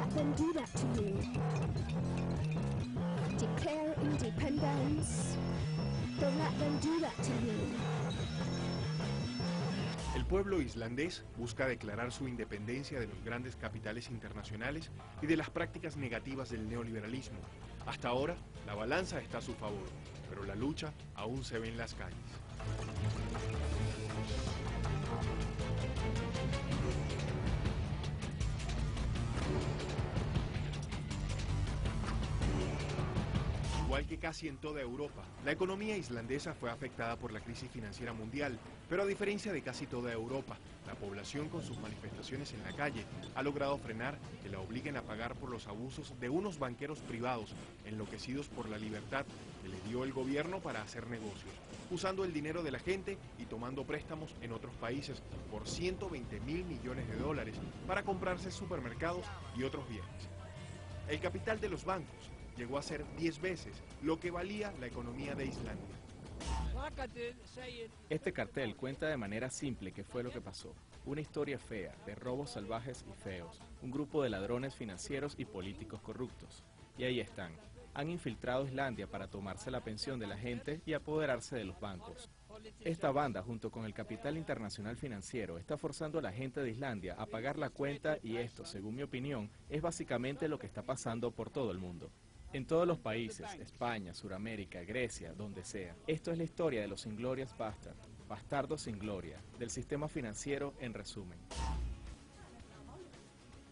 let them do that to you. Declare independence. Don't let them do that to you. El pueblo islandés busca declarar su independencia de los grandes capitales internacionales y de las prácticas negativas del neoliberalismo. Hasta ahora, la balanza está a su favor, pero la lucha aún se ve en las calles. Igual que casi en toda Europa, la economía islandesa fue afectada por la crisis financiera mundial, pero a diferencia de casi toda Europa, la población con sus manifestaciones en la calle ha logrado frenar que la obliguen a pagar por los abusos de unos banqueros privados enloquecidos por la libertad que le dio el gobierno para hacer negocios, usando el dinero de la gente y tomando préstamos en otros países por 120.000 millones de dólares para comprarse supermercados y otros bienes. El capital de los bancos llegó a ser 10 veces lo que valía la economía de Islandia. Este cartel cuenta de manera simple qué fue lo que pasó. Una historia fea, de robos salvajes y feos, un grupo de ladrones financieros y políticos corruptos. Y ahí están. Han infiltrado Islandia para tomarse la pensión de la gente y apoderarse de los bancos. Esta banda, junto con el capital internacional financiero, está forzando a la gente de Islandia a pagar la cuenta y esto, según mi opinión, es básicamente lo que está pasando por todo el mundo. En todos los países, España, Suramérica, Grecia, donde sea. Esto es la historia de los Inglorious Bastards, bastardos sin gloria, del sistema financiero en resumen.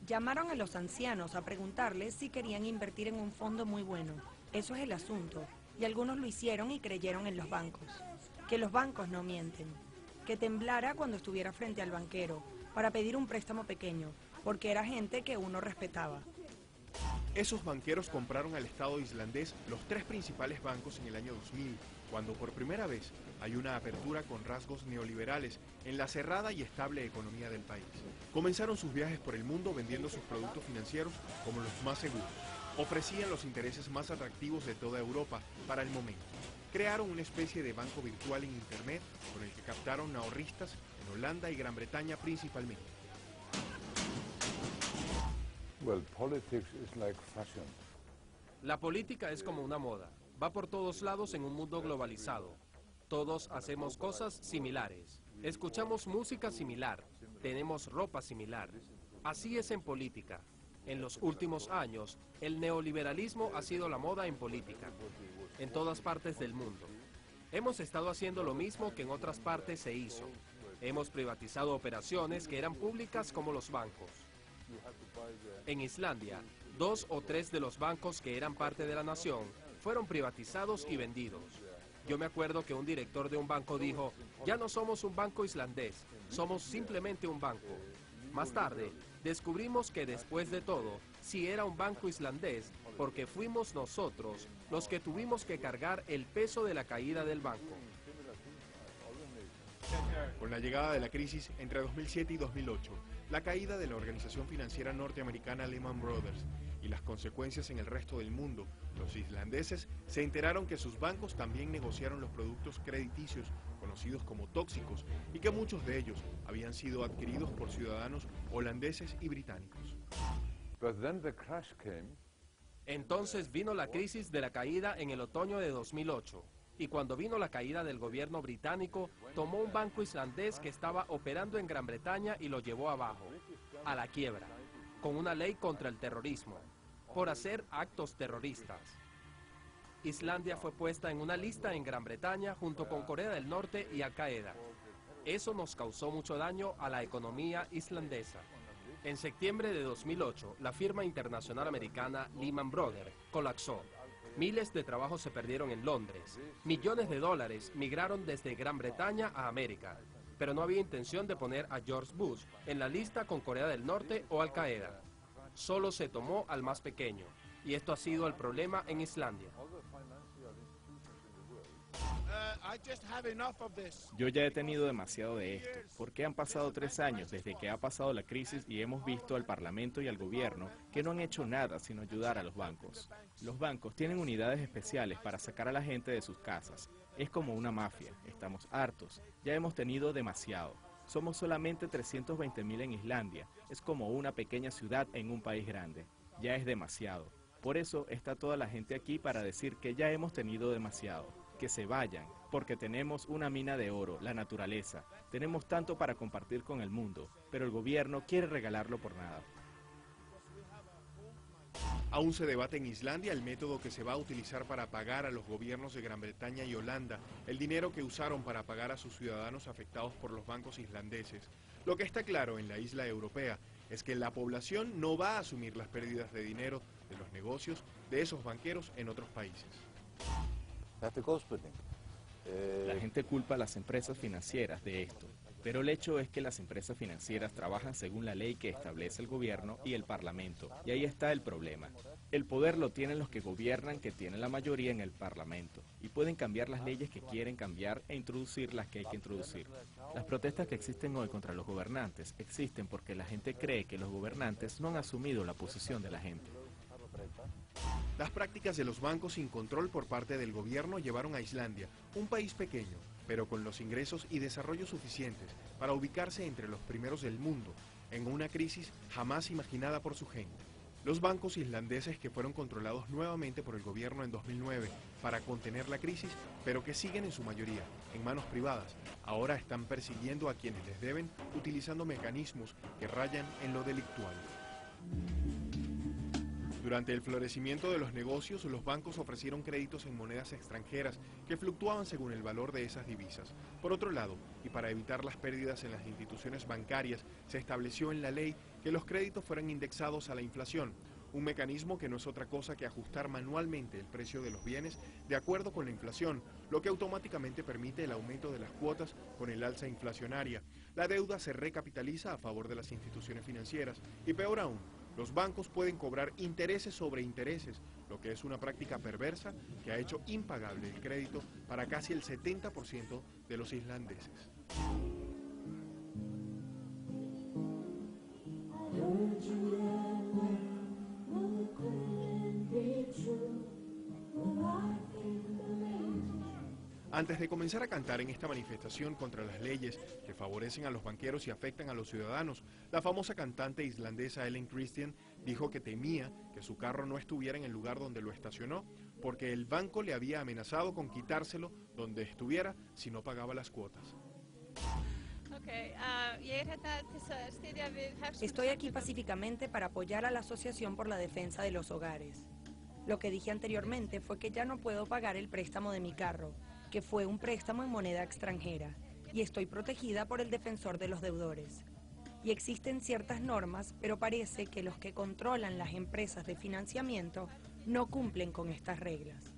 Llamaron a los ancianos a preguntarles si querían invertir en un fondo muy bueno. Eso es el asunto. Y algunos lo hicieron y creyeron en los bancos. Que los bancos no mienten. Que temblara cuando estuviera frente al banquero para pedir un préstamo pequeño, porque era gente que uno respetaba. Esos banqueros compraron al Estado islandés los 3 principales bancos en el año 2000, cuando por primera vez hay una apertura con rasgos neoliberales en la cerrada y estable economía del país. Comenzaron sus viajes por el mundo vendiendo sus productos financieros como los más seguros. Ofrecían los intereses más atractivos de toda Europa para el momento. Crearon una especie de banco virtual en Internet con el que captaron ahorristas en Holanda y Gran Bretaña principalmente. La política es como una moda. Va por todos lados en un mundo globalizado. Todos hacemos cosas similares. Escuchamos música similar. Tenemos ropa similar. Así es en política. En los últimos años, el neoliberalismo ha sido la moda en política. En todas partes del mundo. Hemos estado haciendo lo mismo que en otras partes se hizo. Hemos privatizado operaciones que eran públicas como los bancos. En Islandia, 2 o 3 de los bancos que eran parte de la nación fueron privatizados y vendidos. Yo me acuerdo que un director de un banco dijo, ya no somos un banco islandés, somos simplemente un banco. Más tarde, descubrimos que después de todo, sí era un banco islandés, porque fuimos nosotros los que tuvimos que cargar el peso de la caída del banco. Con la llegada de la crisis entre 2007 y 2008, la caída de la organización financiera norteamericana Lehman Brothers y las consecuencias en el resto del mundo, los islandeses se enteraron que sus bancos también negociaron los productos crediticios conocidos como tóxicos y que muchos de ellos habían sido adquiridos por ciudadanos holandeses y británicos. Entonces vino la crisis de la caída en el otoño de 2008. Y cuando vino la caída del gobierno británico, tomó un banco islandés que estaba operando en Gran Bretaña y lo llevó abajo, a la quiebra, con una ley contra el terrorismo, por hacer actos terroristas. Islandia fue puesta en una lista en Gran Bretaña junto con Corea del Norte y Al Qaeda. Eso nos causó mucho daño a la economía islandesa. En septiembre de 2008, la firma internacional americana Lehman Brothers colapsó. Miles de trabajos se perdieron en Londres. Millones de dólares migraron desde Gran Bretaña a América. Pero no había intención de poner a George Bush en la lista con Corea del Norte o Al Qaeda. Solo se tomó al más pequeño. Y esto ha sido el problema en Islandia. Yo ya he tenido demasiado de esto, porque han pasado 3 años desde que ha pasado la crisis y hemos visto al Parlamento y al gobierno que no han hecho nada sino ayudar a los bancos. Los bancos tienen unidades especiales para sacar a la gente de sus casas. Es como una mafia, estamos hartos, ya hemos tenido demasiado. Somos solamente 320.000 en Islandia, es como una pequeña ciudad en un país grande. Ya es demasiado. Por eso está toda la gente aquí para decir que ya hemos tenido demasiado. Que se vayan, porque tenemos una mina de oro, la naturaleza. Tenemos tanto para compartir con el mundo, pero el gobierno quiere regalarlo por nada. Aún se debate en Islandia el método que se va a utilizar para pagar a los gobiernos de Gran Bretaña y Holanda el dinero que usaron para pagar a sus ciudadanos afectados por los bancos islandeses. Lo que está claro en la isla europea es que la población no va a asumir las pérdidas de dinero de los negocios de esos banqueros en otros países. La gente culpa a las empresas financieras de esto, pero el hecho es que las empresas financieras trabajan según la ley que establece el gobierno y el parlamento, y ahí está el problema. El poder lo tienen los que gobiernan, que tienen la mayoría en el parlamento, y pueden cambiar las leyes que quieren cambiar e introducir las que hay que introducir. Las protestas que existen hoy contra los gobernantes existen porque la gente cree que los gobernantes no han asumido la posición de la gente. Las prácticas de los bancos sin control por parte del gobierno llevaron a Islandia, un país pequeño, pero con los ingresos y desarrollo suficientes para ubicarse entre los primeros del mundo, en una crisis jamás imaginada por su gente. Los bancos islandeses que fueron controlados nuevamente por el gobierno en 2009 para contener la crisis, pero que siguen en su mayoría en manos privadas, ahora están persiguiendo a quienes les deben utilizando mecanismos que rayan en lo delictual. Durante el florecimiento de los negocios, los bancos ofrecieron créditos en monedas extranjeras que fluctuaban según el valor de esas divisas. Por otro lado, y para evitar las pérdidas en las instituciones bancarias, se estableció en la ley que los créditos fueran indexados a la inflación, un mecanismo que no es otra cosa que ajustar manualmente el precio de los bienes de acuerdo con la inflación, lo que automáticamente permite el aumento de las cuotas con el alza inflacionaria. La deuda se recapitaliza a favor de las instituciones financieras y, peor aún, los bancos pueden cobrar intereses sobre intereses, lo que es una práctica perversa que ha hecho impagable el crédito para casi el 70% de los islandeses. Antes de comenzar a cantar en esta manifestación contra las leyes que favorecen a los banqueros y afectan a los ciudadanos, la famosa cantante islandesa Ellen Christian dijo que temía que su carro no estuviera en el lugar donde lo estacionó porque el banco le había amenazado con quitárselo donde estuviera si no pagaba las cuotas. Estoy aquí pacíficamente para apoyar a la Asociación por la Defensa de los Hogares. Lo que dije anteriormente fue que ya no puedo pagar el préstamo de mi carro, que fue un préstamo en moneda extranjera, y estoy protegida por el defensor de los deudores. Y existen ciertas normas, pero parece que los que controlan las empresas de financiamiento no cumplen con estas reglas.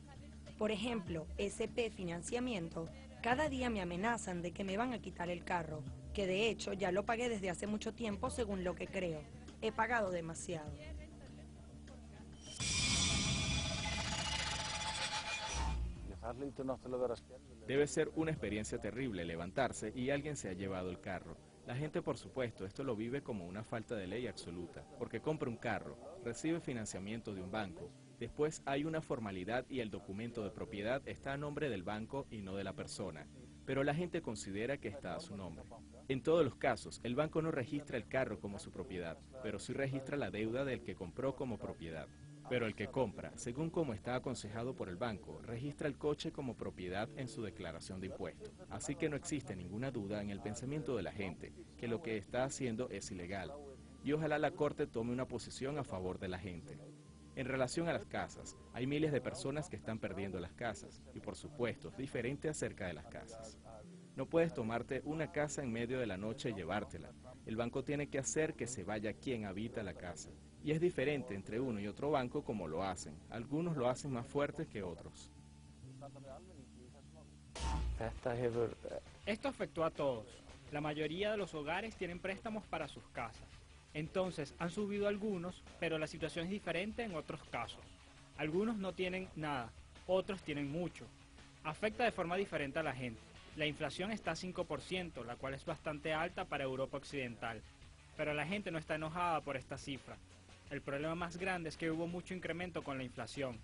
Por ejemplo, SP Financiamiento, cada día me amenazan de que me van a quitar el carro, que de hecho ya lo pagué desde hace mucho tiempo según lo que creo. He pagado demasiado. Debe ser una experiencia terrible levantarse y alguien se ha llevado el carro. La gente, por supuesto, esto lo vive como una falta de ley absoluta, porque compra un carro, recibe financiamiento de un banco, después hay una formalidad y el documento de propiedad está a nombre del banco y no de la persona, pero la gente considera que está a su nombre. En todos los casos, el banco no registra el carro como su propiedad, pero sí registra la deuda del que compró como propiedad. Pero el que compra, según como está aconsejado por el banco, registra el coche como propiedad en su declaración de impuestos. Así que no existe ninguna duda en el pensamiento de la gente que lo que está haciendo es ilegal. Y ojalá la Corte tome una posición a favor de la gente. En relación a las casas, hay miles de personas que están perdiendo las casas. Y por supuesto, es diferente acerca de las casas. No puedes tomarte una casa en medio de la noche y llevártela. El banco tiene que hacer que se vaya quien habita la casa. Y es diferente entre uno y otro banco como lo hacen. Algunos lo hacen más fuerte que otros. Esto afectó a todos. La mayoría de los hogares tienen préstamos para sus casas. Entonces han subido algunos, pero la situación es diferente en otros casos. Algunos no tienen nada, otros tienen mucho. Afecta de forma diferente a la gente. La inflación está a 5%, la cual es bastante alta para Europa Occidental. Pero la gente no está enojada por esta cifra. El problema más grande es que hubo mucho incremento con la inflación.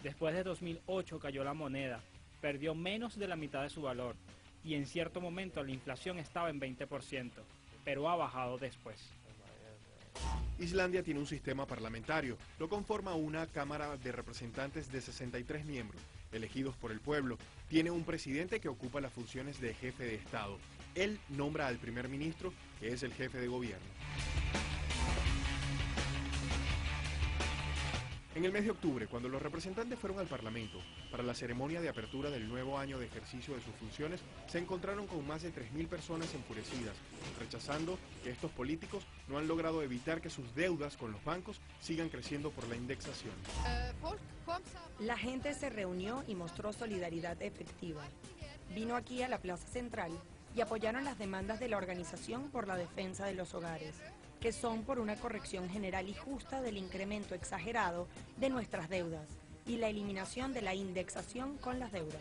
Después de 2008 cayó la moneda, perdió menos de la mitad de su valor y en cierto momento la inflación estaba en 20%, pero ha bajado después. Islandia tiene un sistema parlamentario, lo conforma una Cámara de Representantes de 63 miembros, elegidos por el pueblo. Tiene un presidente que ocupa las funciones de jefe de Estado. Él nombra al primer ministro, que es el jefe de gobierno. En el mes de octubre, cuando los representantes fueron al Parlamento para la ceremonia de apertura del nuevo año de ejercicio de sus funciones, se encontraron con más de 3.000 personas enfurecidas, rechazando que estos políticos no han logrado evitar que sus deudas con los bancos sigan creciendo por la indexación. La gente se reunió y mostró solidaridad efectiva. Vino aquí a la Plaza Central y apoyaron las demandas de la organización por la defensa de los hogares, que son por una corrección general y justa del incremento exagerado de nuestras deudas y la eliminación de la indexación con las deudas.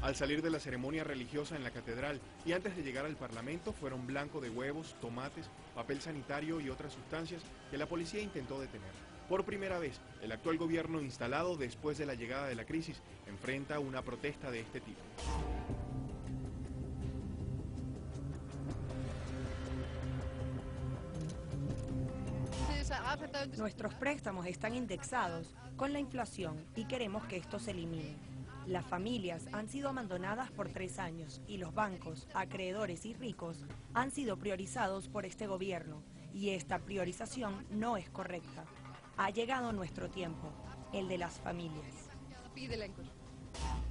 Al salir de la ceremonia religiosa en la catedral y antes de llegar al Parlamento fueron blanco de huevos, tomates, papel sanitario y otras sustancias que la policía intentó detener. Por primera vez, el actual gobierno instalado después de la llegada de la crisis enfrenta una protesta de este tipo. Nuestros préstamos están indexados con la inflación y queremos que esto se elimine. Las familias han sido abandonadas por 3 años y los bancos, acreedores y ricos han sido priorizados por este gobierno y esta priorización no es correcta. Ha llegado nuestro tiempo, el de las familias.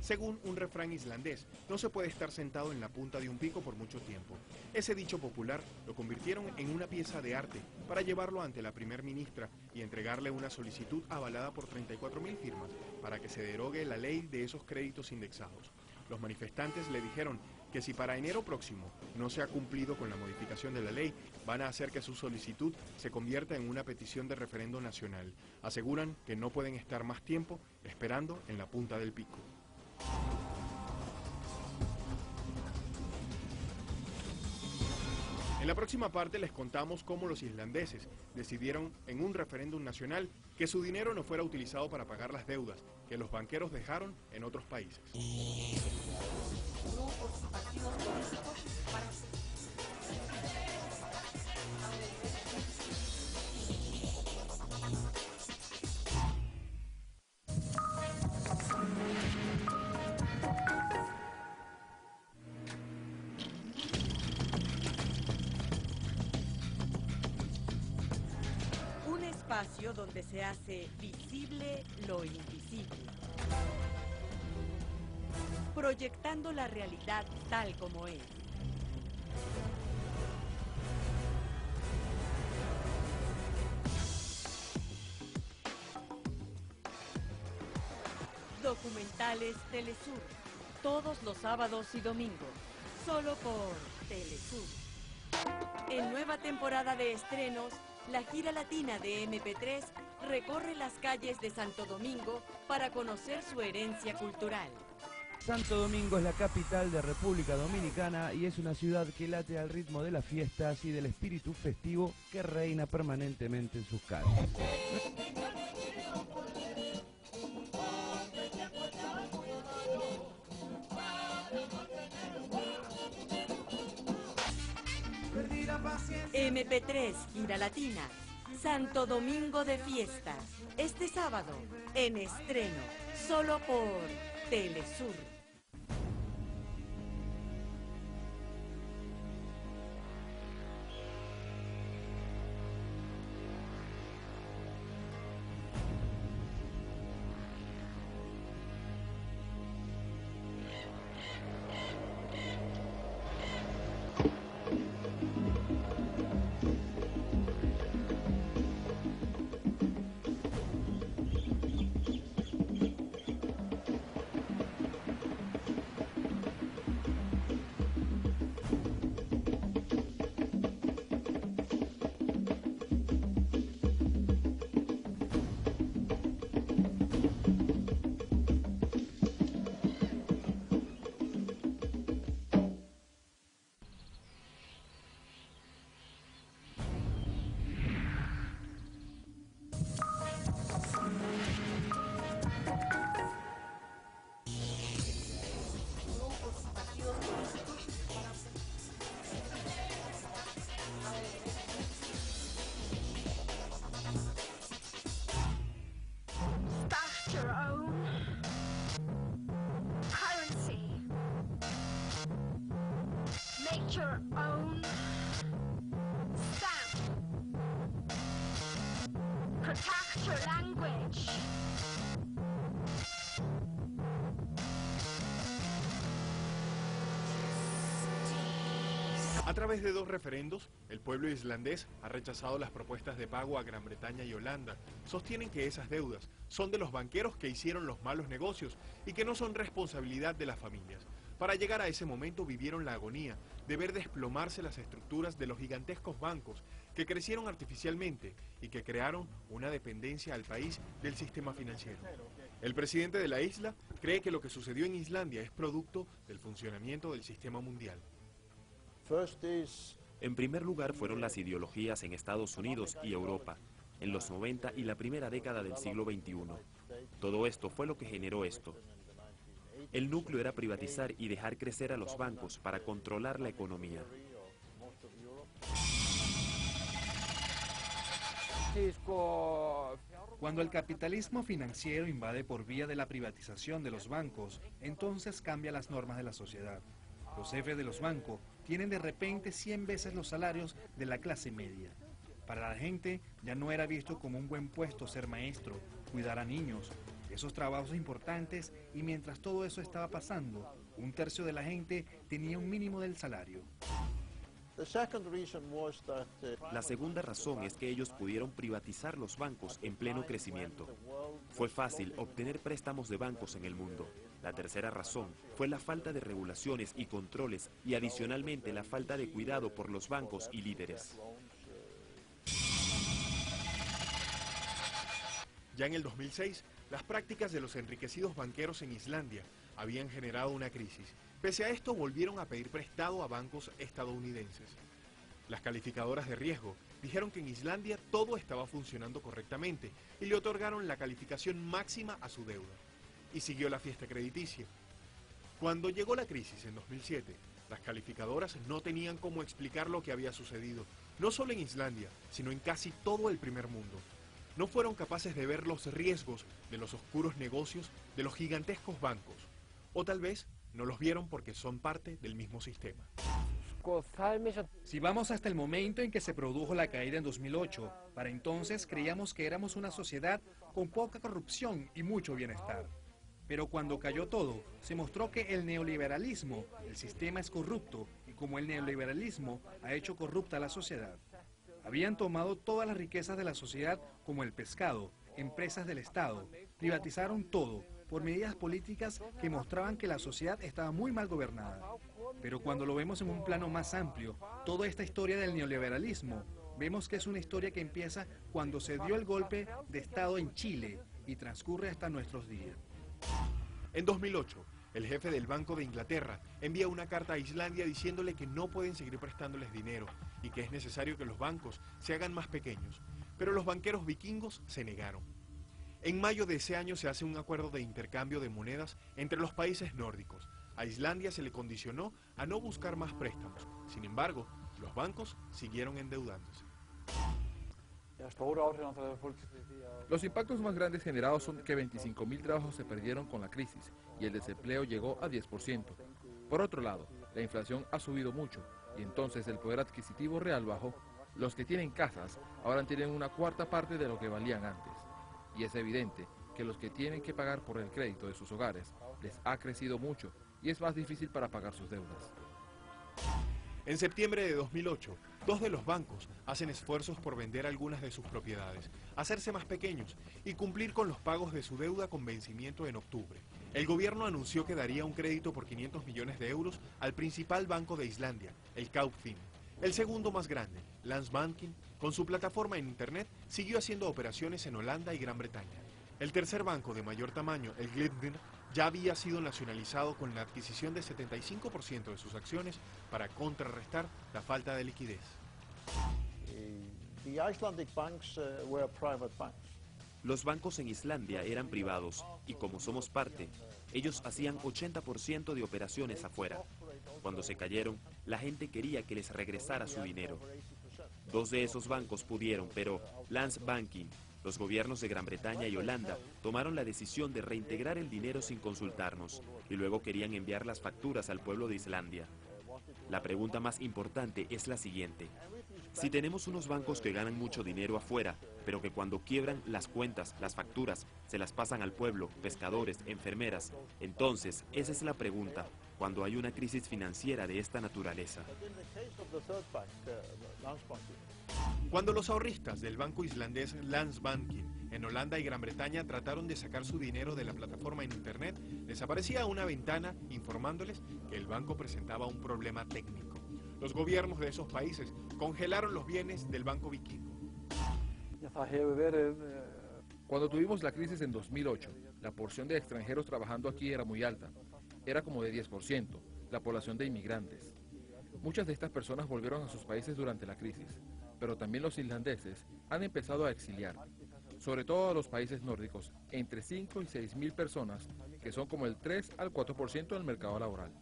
Según un refrán islandés, no se puede estar sentado en la punta de un pico por mucho tiempo. Ese dicho popular lo convirtieron en una pieza de arte para llevarlo ante la primer ministra y entregarle una solicitud avalada por 34.000 firmas para que se derogue la ley de esos créditos indexados. Los manifestantes le dijeron que si para enero próximo no se ha cumplido con la modificación de la ley, van a hacer que su solicitud se convierta en una petición de referendo nacional. Aseguran que no pueden estar más tiempo esperando en la punta del pico. En la próxima parte les contamos cómo los islandeses decidieron en un referéndum nacional que su dinero no fuera utilizado para pagar las deudas que los banqueros dejaron en otros países. Un espacio donde se hace visible lo invisible. Proyectando la realidad tal como es. Documentales Telesur, todos los sábados y domingos, solo por Telesur. En nueva temporada de estrenos, la gira latina de MP3 recorre las calles de Santo Domingo para conocer su herencia cultural. Santo Domingo es la capital de República Dominicana y es una ciudad que late al ritmo de las fiestas y del espíritu festivo que reina permanentemente en sus calles. MP3 Gira Latina, Santo Domingo de Fiestas, este sábado, en estreno, solo por Telesur. your own stamp. Protect your language. A través de 2 referendos, el pueblo islandés ha rechazado las propuestas de pago a Gran Bretaña y Holanda. Sostienen que esas deudas son de los banqueros que hicieron los malos negocios y que no son responsabilidad de las familias. Para llegar a ese momento vivieron la agonía de ver desplomarse las estructuras de los gigantescos bancos que crecieron artificialmente y que crearon una dependencia al país del sistema financiero. El presidente de la isla cree que lo que sucedió en Islandia es producto del funcionamiento del sistema mundial. En primer lugar fueron las ideologías en Estados Unidos y Europa, en los 90 y la primera década del siglo XXI. Todo esto fue lo que generó esto. El núcleo era privatizar y dejar crecer a los bancos para controlar la economía. Cuando el capitalismo financiero invade por vía de la privatización de los bancos, entonces cambia las normas de la sociedad. Los jefes de los bancos tienen de repente 100 veces los salarios de la clase media. Para la gente ya no era visto como un buen puesto ser maestro, cuidar a niños, esos trabajos importantes, y mientras todo eso estaba pasando, 1/3 de la gente tenía un mínimo del salario. La segunda razón es que ellos pudieron privatizar los bancos en pleno crecimiento. Fue fácil obtener préstamos de bancos en el mundo. La tercera razón fue la falta de regulaciones y controles y adicionalmente la falta de cuidado por los bancos y líderes. Ya en el 2006, las prácticas de los enriquecidos banqueros en Islandia habían generado una crisis. Pese a esto, volvieron a pedir prestado a bancos estadounidenses. Las calificadoras de riesgo dijeron que en Islandia todo estaba funcionando correctamente y le otorgaron la calificación máxima a su deuda. Y siguió la fiesta crediticia. Cuando llegó la crisis en 2007, las calificadoras no tenían cómo explicar lo que había sucedido, no solo en Islandia, sino en casi todo el primer mundo. No fueron capaces de ver los riesgos de los oscuros negocios de los gigantescos bancos. O tal vez no los vieron porque son parte del mismo sistema. Si vamos hasta el momento en que se produjo la caída en 2008, para entonces creíamos que éramos una sociedad con poca corrupción y mucho bienestar. Pero cuando cayó todo, se mostró que el neoliberalismo, el sistema es corrupto, y como el neoliberalismo ha hecho corrupta a la sociedad. Habían tomado todas las riquezas de la sociedad como el pescado, empresas del Estado, privatizaron todo por medidas políticas que mostraban que la sociedad estaba muy mal gobernada. Pero cuando lo vemos en un plano más amplio, toda esta historia del neoliberalismo, vemos que es una historia que empieza cuando se dio el golpe de Estado en Chile y transcurre hasta nuestros días. En 2008, el jefe del Banco de Inglaterra envía una carta a Islandia diciéndole que no pueden seguir prestándoles dinero y que es necesario que los bancos se hagan más pequeños, pero los banqueros vikingos se negaron. En mayo de ese año se hace un acuerdo de intercambio de monedas entre los países nórdicos. A Islandia se le condicionó a no buscar más préstamos. Sin embargo, los bancos siguieron endeudándose. Los impactos más grandes generados son que 25.000 trabajos se perdieron con la crisis y el desempleo llegó a 10%. Por otro lado, la inflación ha subido mucho y entonces el poder adquisitivo real bajó. Los que tienen casas ahora tienen una cuarta parte de lo que valían antes. Y es evidente que los que tienen que pagar por el crédito de sus hogares les ha crecido mucho y es más difícil para pagar sus deudas. En septiembre de 2008, 2 de los bancos hacen esfuerzos por vender algunas de sus propiedades, hacerse más pequeños y cumplir con los pagos de su deuda con vencimiento en octubre. El gobierno anunció que daría un crédito por 500 millones de euros al principal banco de Islandia, el Kaupthing. El segundo más grande, Landsbankinn, con su plataforma en Internet, siguió haciendo operaciones en Holanda y Gran Bretaña. El tercer banco de mayor tamaño, el Glitnir, ya había sido nacionalizado con la adquisición de 75% de sus acciones para contrarrestar la falta de liquidez. Los bancos en Islandia eran privados y como somos parte, ellos hacían 80% de operaciones afuera. Cuando se cayeron, la gente quería que les regresara su dinero. 2 de esos bancos pudieron, pero Landsbankinn, los gobiernos de Gran Bretaña y Holanda tomaron la decisión de reintegrar el dinero sin consultarnos y luego querían enviar las facturas al pueblo de Islandia. La pregunta más importante es la siguiente. Si tenemos unos bancos que ganan mucho dinero afuera, pero que cuando quiebran las cuentas, las facturas, se las pasan al pueblo, pescadores, enfermeras, entonces esa es la pregunta cuando hay una crisis financiera de esta naturaleza. Cuando los ahorristas del banco islandés Landsbanken en Holanda y Gran Bretaña trataron de sacar su dinero de la plataforma en Internet, les aparecía una ventana informándoles que el banco presentaba un problema técnico. Los gobiernos de esos países congelaron los bienes del banco vikingo. Cuando tuvimos la crisis en 2008, la porción de extranjeros trabajando aquí era muy alta. Era como de 10%, la población de inmigrantes. Muchas de estas personas volvieron a sus países durante la crisis, pero también los islandeses han empezado a exiliar, sobre todo a los países nórdicos, entre 5 y 6 mil personas, que son como el 3 al 4% del mercado laboral.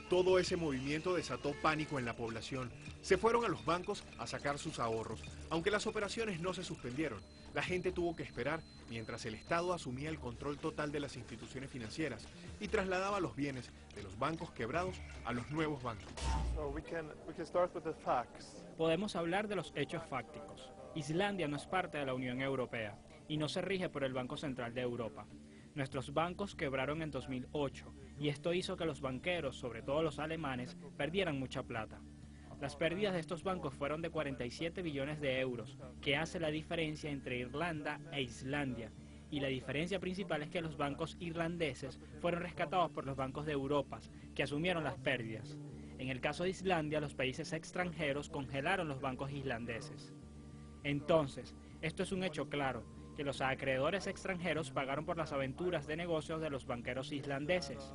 Todo ese movimiento desató pánico en la población. Se fueron a los bancos a sacar sus ahorros. Aunque las operaciones no se suspendieron, la gente tuvo que esperar mientras el Estado asumía el control total de las instituciones financieras y trasladaba los bienes de los bancos quebrados a los nuevos bancos. Podemos hablar de los hechos fácticos. Islandia no es parte de la Unión Europea y no se rige por el Banco Central de Europa. Nuestros bancos quebraron en 2008 y esto hizo que los banqueros, sobre todo los alemanes, perdieran mucha plata. Las pérdidas de estos bancos fueron de 47 billones de euros, que hace la diferencia entre Irlanda e Islandia. Y la diferencia principal es que los bancos irlandeses fueron rescatados por los bancos de Europa, que asumieron las pérdidas. En el caso de Islandia, los países extranjeros congelaron los bancos islandeses. Entonces, esto es un hecho claro, que los acreedores extranjeros pagaron por las aventuras de negocios de los banqueros islandeses.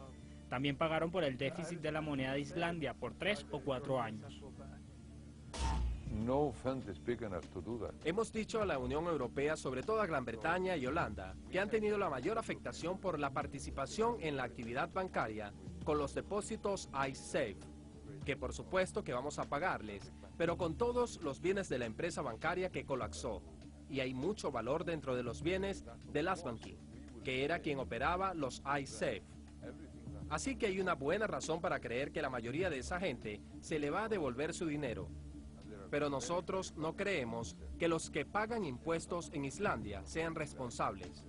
También pagaron por el déficit de la moneda de Islandia por 3 o 4 años. Hemos dicho a la Unión Europea, sobre todo a Gran Bretaña y Holanda, que han tenido la mayor afectación por la participación en la actividad bancaria con los depósitos iSafe, que por supuesto que vamos a pagarles, pero con todos los bienes de la empresa bancaria que colapsó. Y hay mucho valor dentro de los bienes de Landsbanken, que era quien operaba los iSafe. Así que hay una buena razón para creer que la mayoría de esa gente se le va a devolver su dinero. Pero nosotros no creemos que los que pagan impuestos en Islandia sean responsables.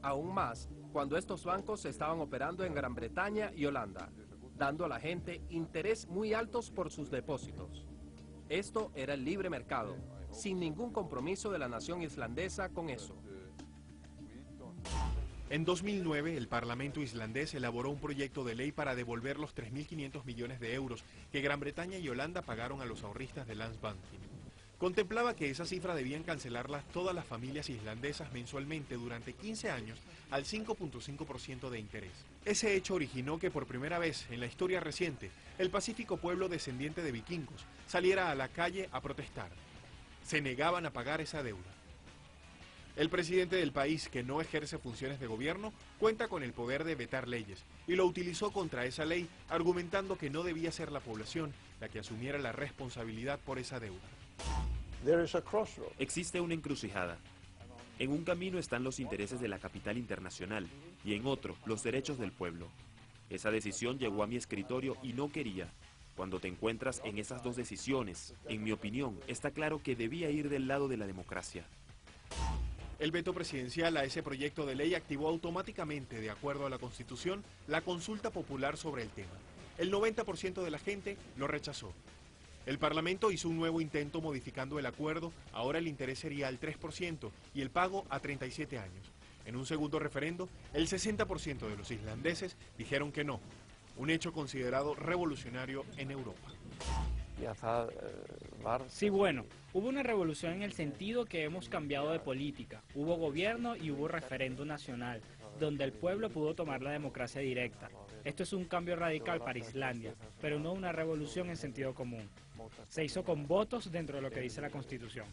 Aún más, cuando estos bancos estaban operando en Gran Bretaña y Holanda, dando a la gente interés muy altos por sus depósitos. Esto era el libre mercado, sin ningún compromiso de la nación islandesa con eso. En 2009, el Parlamento islandés elaboró un proyecto de ley para devolver los 3.500 millones de euros que Gran Bretaña y Holanda pagaron a los ahorristas de Landsbanken. Contemplaba que esa cifra debían cancelarla todas las familias islandesas mensualmente durante 15 años al 5.5% de interés. Ese hecho originó que por primera vez en la historia reciente, el pacífico pueblo descendiente de vikingos saliera a la calle a protestar. Se negaban a pagar esa deuda. El presidente del país, que no ejerce funciones de gobierno, cuenta con el poder de vetar leyes y lo utilizó contra esa ley, argumentando que no debía ser la población la que asumiera la responsabilidad por esa deuda. Existe una encrucijada. En un camino están los intereses de la capital internacional y en otro, los derechos del pueblo. Esa decisión llegó a mi escritorio y no quería. Cuando te encuentras en esas dos decisiones, en mi opinión, está claro que debía ir del lado de la democracia. El veto presidencial a ese proyecto de ley activó automáticamente, de acuerdo a la Constitución, la consulta popular sobre el tema. El 90% de la gente lo rechazó. El Parlamento hizo un nuevo intento modificando el acuerdo, ahora el interés sería al 3% y el pago a 37 años. En un segundo referendo, el 60% de los islandeses dijeron que no, un hecho considerado revolucionario en Europa. Sí, bueno, hubo una revolución en el sentido que hemos cambiado de política. Hubo gobierno y hubo referéndum nacional, donde el pueblo pudo tomar la democracia directa. Esto es un cambio radical para Islandia, pero no una revolución en sentido común. Se hizo con votos dentro de lo que dice la Constitución.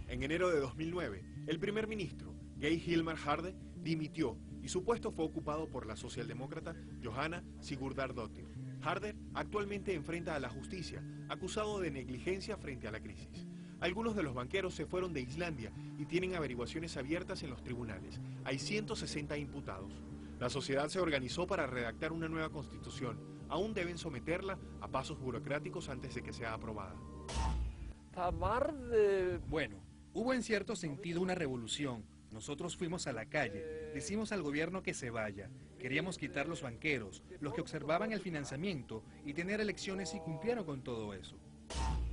En enero de 2009, el primer ministro, Geir Hilmar Haarde, dimitió y su puesto fue ocupado por la socialdemócrata Johanna Sigurdardóttir. Haarde actualmente enfrenta a la justicia, acusado de negligencia frente a la crisis. Algunos de los banqueros se fueron de Islandia y tienen averiguaciones abiertas en los tribunales. Hay 160 imputados. La sociedad se organizó para redactar una nueva constitución, aún deben someterla a pasos burocráticos antes de que sea aprobada. Bueno, hubo en cierto sentido una revolución. Nosotros fuimos a la calle, decimos al gobierno que se vaya. Queríamos quitar los banqueros, los que observaban el financiamiento y tener elecciones y cumplieron con todo eso.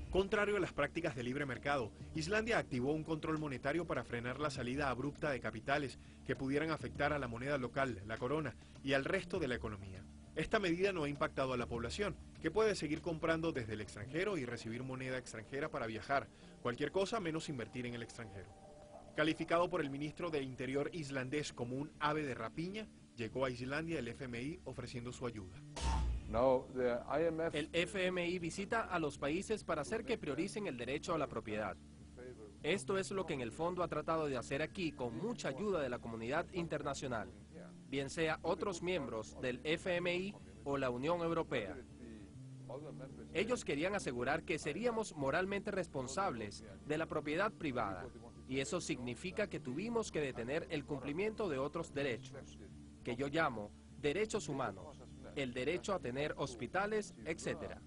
Contrario a las prácticas de libre mercado, Islandia activó un control monetario para frenar la salida abrupta de capitales que pudieran afectar a la moneda local, la corona, y al resto de la economía. Esta medida no ha impactado a la población, que puede seguir comprando desde el extranjero y recibir moneda extranjera para viajar, cualquier cosa menos invertir en el extranjero. Calificado por el ministro de Interior islandés como un ave de rapiña, llegó a Islandia el FMI ofreciendo su ayuda. El FMI visita a los países para hacer que prioricen el derecho a la propiedad. Esto es lo que en el fondo ha tratado de hacer aquí con mucha ayuda de la comunidad internacional, bien sea otros miembros del FMI o la Unión Europea. Ellos querían asegurar que seríamos moralmente responsables de la propiedad privada, y eso significa que tuvimos que detener el cumplimiento de otros derechos, que yo llamo derechos humanos, el derecho a tener hospitales, etc.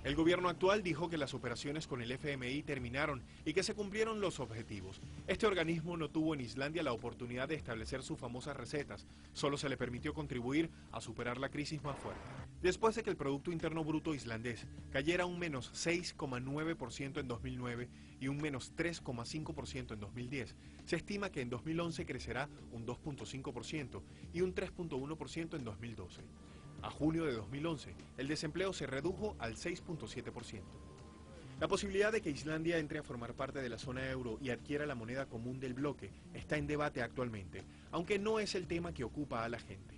El gobierno actual dijo que las operaciones con el FMI terminaron y que se cumplieron los objetivos. Este organismo no tuvo en Islandia la oportunidad de establecer sus famosas recetas, solo se le permitió contribuir a superar la crisis más fuerte. Después de que el Producto Interno Bruto islandés cayera un menos 6,9% en 2009 y un menos 3,5% en 2010, se estima que en 2011 crecerá un 2,5% y un 3,1% en 2012. A junio de 2011, el desempleo se redujo al 6,7%. La posibilidad de que Islandia entre a formar parte de la zona euro y adquiera la moneda común del bloque está en debate actualmente, aunque no es el tema que ocupa a la gente.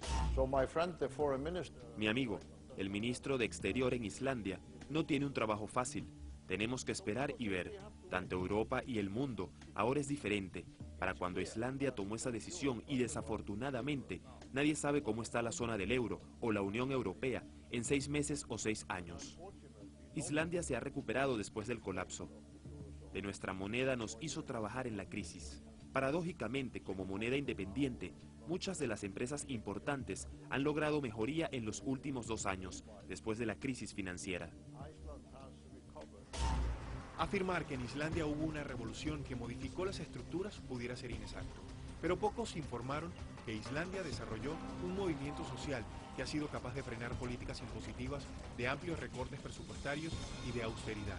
Mi amigo, el ministro de Exterior en Islandia, no tiene un trabajo fácil. Tenemos que esperar y ver. Tanto Europa y el mundo ahora es diferente. Para cuando Islandia tomó esa decisión y desafortunadamente nadie sabe cómo está la zona del euro o la Unión Europea en 6 meses o 6 años. Islandia se ha recuperado después del colapso. De nuestra moneda nos hizo trabajar en la crisis. Paradójicamente, como moneda independiente, muchas de las empresas importantes han logrado mejoría en los últimos 2 años, después de la crisis financiera. Afirmar que en Islandia hubo una revolución que modificó las estructuras pudiera ser inexacto, pero pocos informaron que Islandia desarrolló un movimiento social que ha sido capaz de frenar políticas impositivas de amplios recortes presupuestarios y de austeridad.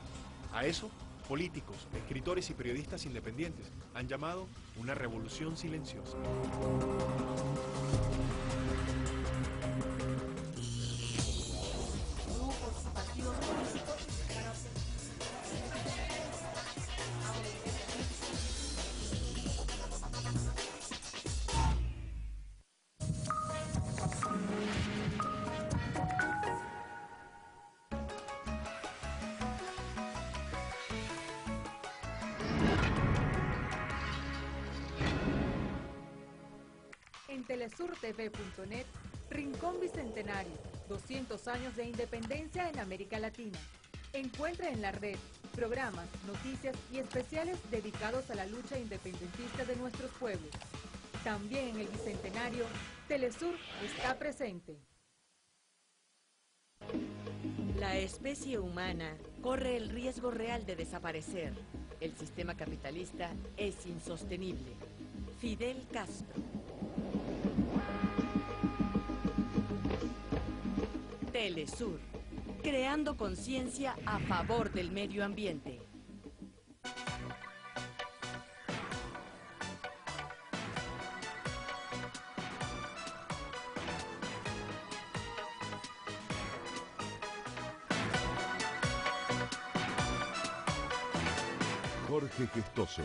A eso, políticos, escritores y periodistas independientes han llamado una revolución silenciosa. En telesurtv.net, Rincón Bicentenario, 200 años de independencia en América Latina. Encuentra en la red programas, noticias y especiales dedicados a la lucha independentista de nuestros pueblos. También en el Bicentenario, Telesur está presente. La especie humana corre el riesgo real de desaparecer. El sistema capitalista es insostenible. Fidel Castro. Telesur, creando conciencia a favor del medio ambiente. Jorge Gestoso.